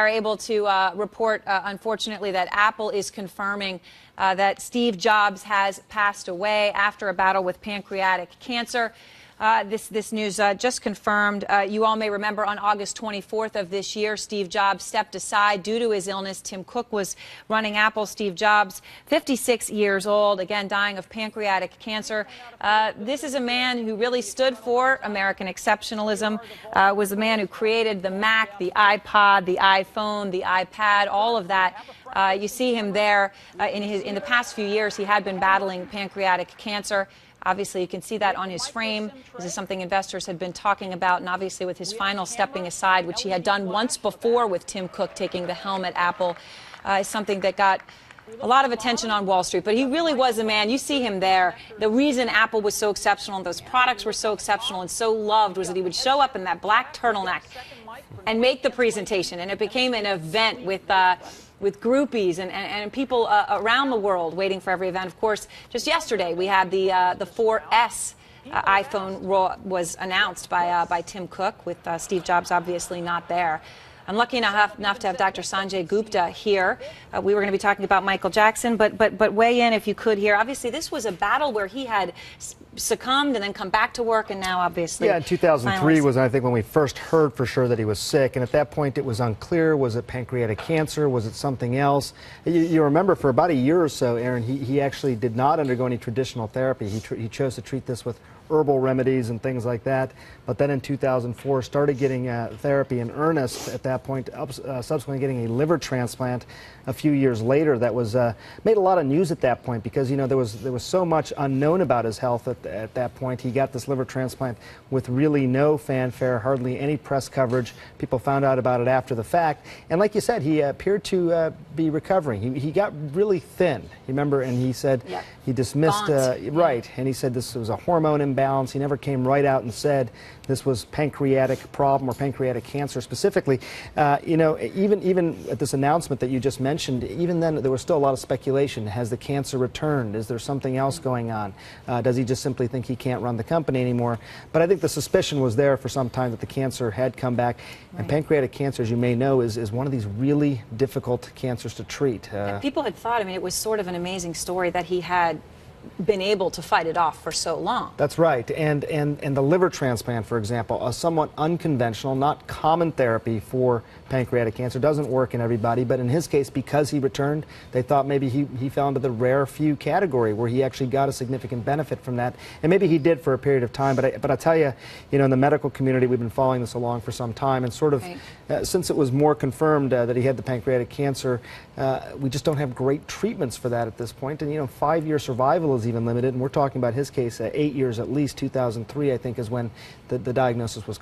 Are able to report, unfortunately, that Apple is confirming that Steve Jobs has passed away after a battle with pancreatic cancer. This news just confirmed. You all may remember on August 24th of this year, Steve Jobs stepped aside due to his illness. Tim Cook was running Apple. Steve Jobs, 56 years old, again dying of pancreatic cancer. This is a man who really stood for American exceptionalism, was the man who created the Mac, the iPod, the iPhone, the iPad, all of that. You see him there. In the past few years, he had been battling pancreatic cancer. Obviously, you can see that on his frame. This is something investors had been talking about, and obviously with his final stepping aside, which he had done once before with Tim Cook taking the helm at Apple, is something that got a lot of attention on Wall Street. But he really was a man. You see him there. The reason Apple was so exceptional and those products were so exceptional and so loved was that he would show up in that black turtleneck and make the presentation, and it became an event with groupies and people around the world waiting for every event. Of course, just yesterday we had the 4S iPhone was announced by Tim Cook, with Steve Jobs obviously not there. I'm lucky enough to have Dr. Sanjay Gupta here. We were going to be talking about Michael Jackson, but weigh in if you could here. Obviously, this was a battle where he had succumbed and then come back to work, and now obviously. Yeah, in 2003 was, I think, when we first heard for sure that he was sick, and at that point it was unclear. Was it pancreatic cancer? Was it something else? You remember for about a year or so, Aaron, he actually did not undergo any traditional therapy. He chose to treat this with herbal remedies and things like that. But then in 2004 started getting therapy in earnest at that point, subsequently getting a liver transplant a few years later. That was made a lot of news at that point because, you know, there was so much unknown about his health at that point. He got this liver transplant with really no fanfare, hardly any press coverage. People found out about it after the fact, and like you said, he appeared to be recovering. He got really thin, you remember, and he said he dismissed right, and he said this was a hormone imbalance. He never came right out and said this was pancreatic problem or pancreatic cancer specifically. You know, even at this announcement that you just mentioned, even then there was still a lot of speculation. Has the cancer returned? Is there something else going on? Does he just simply think he can't run the company anymore? But I think the suspicion was there for some time that the cancer had come back. And pancreatic cancer, as you may know, is one of these really difficult cancers to treat. People had thought, I mean, it was sort of an amazing story that he had been able to fight it off for so long. That's right. And the liver transplant, for example, a somewhat unconventional, not common therapy for pancreatic cancer. Doesn't work in everybody, but in his case, because he returned, they thought maybe he fell into the rare few category where he actually got a significant benefit from that. And maybe he did for a period of time, but I tell you, you know, in the medical community, we've been following this along for some time, and sort of since it was more confirmed that he had the pancreatic cancer, we just don't have great treatments for that at this point. And, you know, 5-year survival is even limited, and we're talking about his case, 8 years at least. 2003, I think, is when the diagnosis was